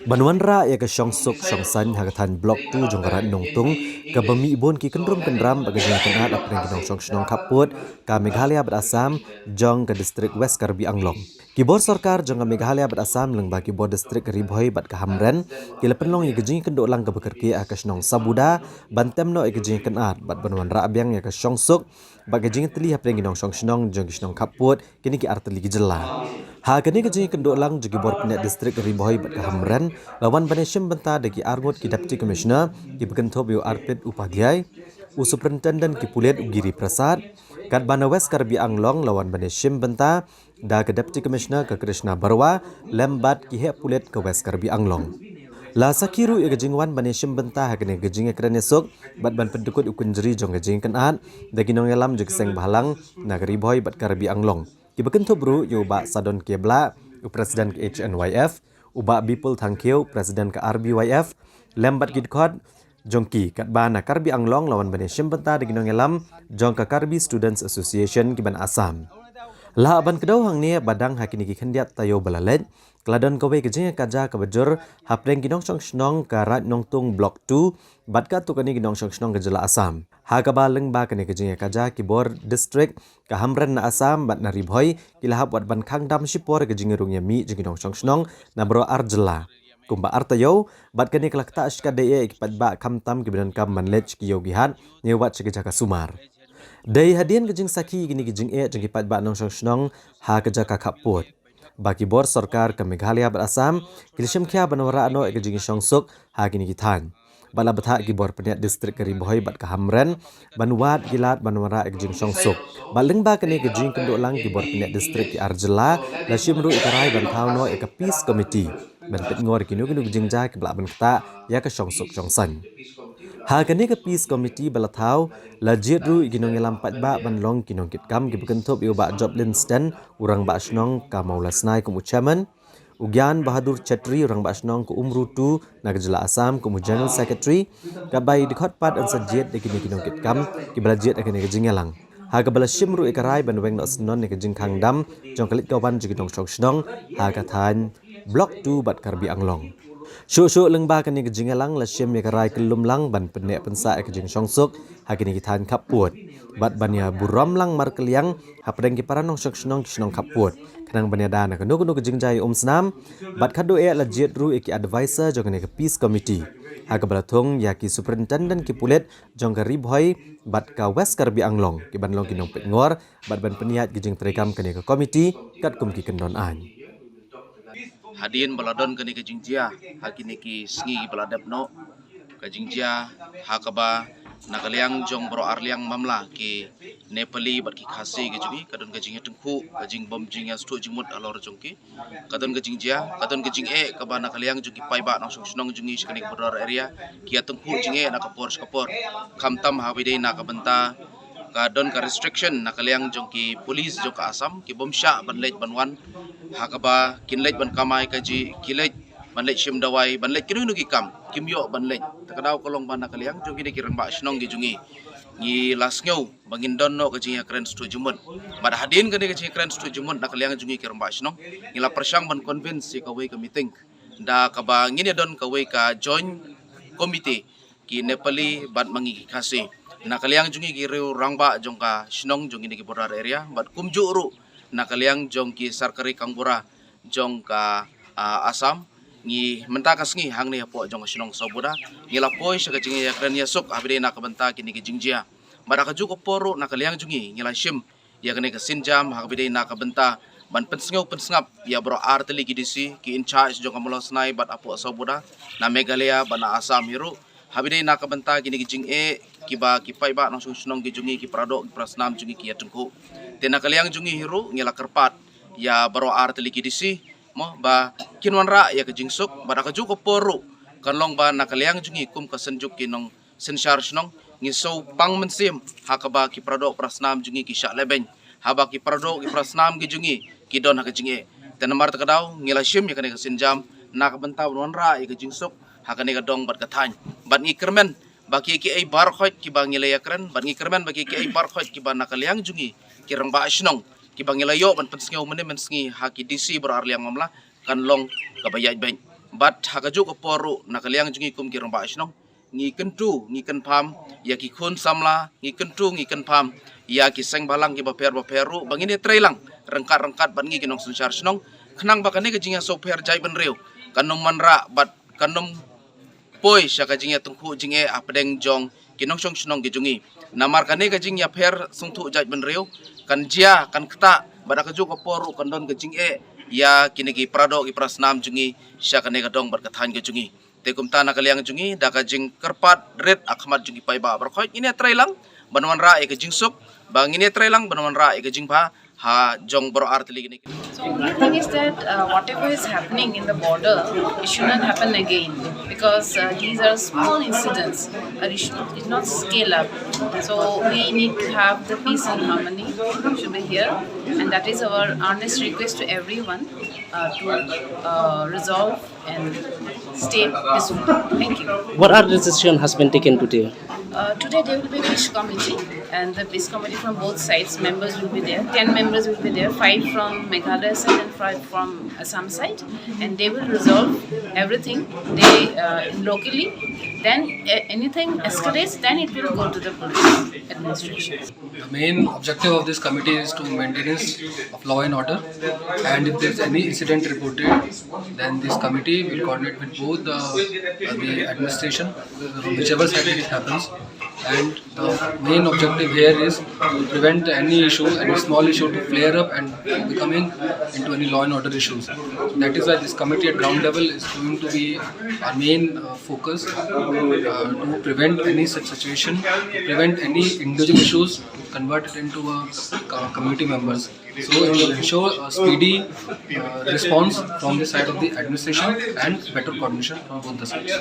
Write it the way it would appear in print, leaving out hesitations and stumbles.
Banwanra ya ke Syongsuk Syongsan hagatan blok tu jongkaran nongtung ke bemi ibon ki kendrum kendram bagajnya kenat apren kinong Syongsnong kaput ka Meghalaya berasam jong ke distrik West Karbi Anglong. Kibor Sarkar jong ke Meghalaya berasam leng bagi bor distrik Ribhoi bat ke Hamren ki lepenlong ya gejing kendok lang ke bekerki akasnong Sabuda bantemno ya gejing kenat bat Banwanra abyang ya ke Syongsuk bagajing teli apren kinong Syongsnong jong kisnong kaput kini ki arteli gejela. Ha kini kejing kendok lang jogi bor penyat distrik Ribhoi bat ke Hamren lawan Baneshim benta dagi arngut ki Deputy Commissioner ki Bekentob Yo Arpit Upadhyay, Superintendent ki Pulet Ugiri Prasad, kat Bana West Karbi Anglong lawan Baneshim benta da ke Deputy Commissioner ke Krishna Barwa lembat ki Hek Pulet ke West Karbi Anglong. La sakiru ya gejingwan Baneshim benta hakene gejing ekran esok bat ban pendukut ukun jeri jong gejing kenat dagi nong yalam jog seng bahalang nagari boy bat Karbi Anglong. Ki Bekentob Ru yo ba Sadon Kebla, Presiden ke HNYF, Ubak Bipul Tangkeu, Presiden ke RBYF, lembat gidkod, jongki kat bana Karbi Anglong lawan Baneshim benta di ginong elam, jong ke Karbi Students Association ki ban Asam. La ban kedau hang ni badang hakini ki kendiat tayo balalet, keladon kowe kejeng kaja kebejur, hapreng ginong Syongsnong ke rat nongtung blok 2, bat ka tukani ginong Syongsnong ke jela Asam. Ha kabaleng ba kene kejeng kaja kibor distrik ke Hamren na Asam bat na Ribhoi kilahap wat ban kang dam shipor kejeng rung yami ginong Syongsnong na bro arjela. Kumba artayo bat kene kelak ta ashkadeye ikipat ba kamtam kibenan kam manlech ki yogihat nyewat chekejaka sumar. Dai hadian kejing saki gini kejing jeng kipat ba nong Syongsnong ha kejaka kaput. Baki bor Sarkar ke Meghalaya berasam kilishim kia banwara ano kejing Syongsuk ha gini kitan. Bala betha gibor peniat distrik Ribhoi bat ke Hamren banwat gilat banwara kejing Syongsuk. Baleng ba kene kejing kenduk lang gibor peniat distrik ki Arjela la shimru ikarai ban tauno ke Peace Committee. Ben pet ngor kinu kejing ja ke belak ban keta ya ke Syongsuk Syongsan. Ha kene ke Peace Committee balathau la jitru iginong lampat ba ban long kinong kitkam ki Bekentob yo ba Joblin Sten urang ba snong ka Maulasnai kumu chairman Ugyan Bahadur Chetri orang Basnong ke Umru tu nak jela Asam ke General Secretary kabai dikot pat ansa jet de kini kinong kitkam ki balajet akan ke jingelang ha ka bala shimru ikarai ban weng no snon ne ke jingkang dam jong kalit kawan jigidong Syongsnong ha ka than blok 2 bat Karbi Anglong. Syuk-syuk lengba kini ke jingelang la shim ikarai kelum lang ban penek pensa ke jing Syongsuk ha kini kitan kaput bat banya buram lang mar keliang ha pedang ki paranong Syongsnong kisnong kaput kanang banya dana kenu ke jingjai senam bat kado la jitru iki advisor jong ke Peace Committee ha ke balatung ya ki Superintendent ki Pulet jong ke Ribhoi bat ka West Karbi Anglong ki ban long kinong pet ngor bat ban peniat ki jing terekam kini ke komiti kat kum ki kendon an. Hadin baladon kani ke jingjia hakini ki sngi baladap no ke jingjia hakaba nakaliang jong bro arliang mamla ki Nepali bat ki khasi ke jungi kadon ke jingya tengku ke jing bom jingya stu jingmut alor jongki kadon ke jingjia kadon ke jing kaba nakaliang jungi pai ba nong snong jungi skani ke bro area ki tengku jinge nakapor skapor kamtam hawide nakabenta kadon ka restriction nakaliang jongki police jong ka Asam ki bom sha banlej banwan hakaba kinlej ban kamai kaji kilej banlej shim dawai banlej kinu nugi kam kimyo banlej takadaw kolong ban nakaliang jong kini kirang ba snong gi jungi ni lasngeu bangin don no kaji kren stu jumun bad hadin kani kaji kren stu jumun nakaliang jungi kirang ba snong ni la persyang ban convince si kawai ka meeting da kaba ngini don kawai ka join committee ki Nepali bat mangi kasi nakaliang jungi giru rangba jongka snong jongi ki border area bat kumju ru nakaliang jongki sarkari kangbura jongka Asam ni mentakas ngi hang ni apo jong snong Sabuda ni lapoi saka jingi yakran yasuk abide nakabenta kini ki jingjia baraka juko poru nakaliang jungi ni la shim ya kene ke sinjam habide nakabenta ban pensngap ya bro arteli gidisi ki in charge jongka Maulasnai bat apo Sabuda na Meghalaya bana Asam hiru habide nakabenta kini ki jing kiba kipai ba nong snong ki jungi ki prado ki prasnam jungi ki yatengku tena kaliang jungi hiru ngela kerpat ya baro arteli ki disi mo ba kinwanra ya ke jingsuk baraka juko poru kanlong ba nakaliang jungi kum kasenjuk ki nong senshar snong ngiso pang mensim hakaba ki prado prasnam jungi ki sha leben haba ki prado ki prasnam ki jungi ki don ha ke jinge tena mar takadaw ngela shim ya kane kasenjam nakabenta wanra ya ke jingsuk hakane ka dong bat katany bat ngikermen bagi ki ay barkhot ki bangila yakran ban ngikermen bagi ki ay barkhot ki ban nakaliang jungi kirang ba snong ki bangila yo ban pensngew mene mensngi haki disi berarliang mamla kan long kabayaj ben but hakajuk oporu nakaliang jungi kum ki romba isnong ngi kentu ngi ken pam ya ki khun samla ngi kentu ngi ken pam ya ki seng balang ki baperu bangini trailang rengkat ban ngi kinong sunsyar snong khnang bakane ka jingya soper jai ban reu kanong manra bat kanong poi sya ka jingya tungku jinge apdeng jong kinong song snong ki jungi namar kane ka jingya per sungtu jai ban reu kan jia kan kta bada ka juk oporu kan don ka jinge ya kini ki prado ki prasnam jungi sya kane ka dong bar kathan ka jungi tekum ta nakaliang jungi daka jing kerpat red akhmat jungi pai ba berkhoi ini trailang banwan ra e ka jing sup bang ini trailang banwan ra e ka jing ba ha jong bro artli gini. So only thing is that whatever is happening in the border, it should not happen again because these are small incidents. It should not scale up. So we need to have the peace and harmony should be here, and that is our earnest request to everyone to resolve and stay peaceful. Thank you. What are the decision has been taken today? Today there will be a peace committee, and the peace committee from both sides members will be there. 10 members will be there, 5 from Meghalaya side and 5 from Assam side, and they will resolve everything. They locally. Then anything escalates, then it will go to the police administration. The main objective of this committee is to maintenance of law and order, and if there is any incident reported, then this committee will coordinate with both the administration, whichever side it happens, and the main objective here is to prevent any issue, any small issue to flare up and becoming into any law and order issues. So that is why this committee at ground level is going to be our main focus to prevent any such situation, to prevent any individual issues, to convert it into community members. So it will ensure a speedy response from the side of the administration and better coordination from both the sides.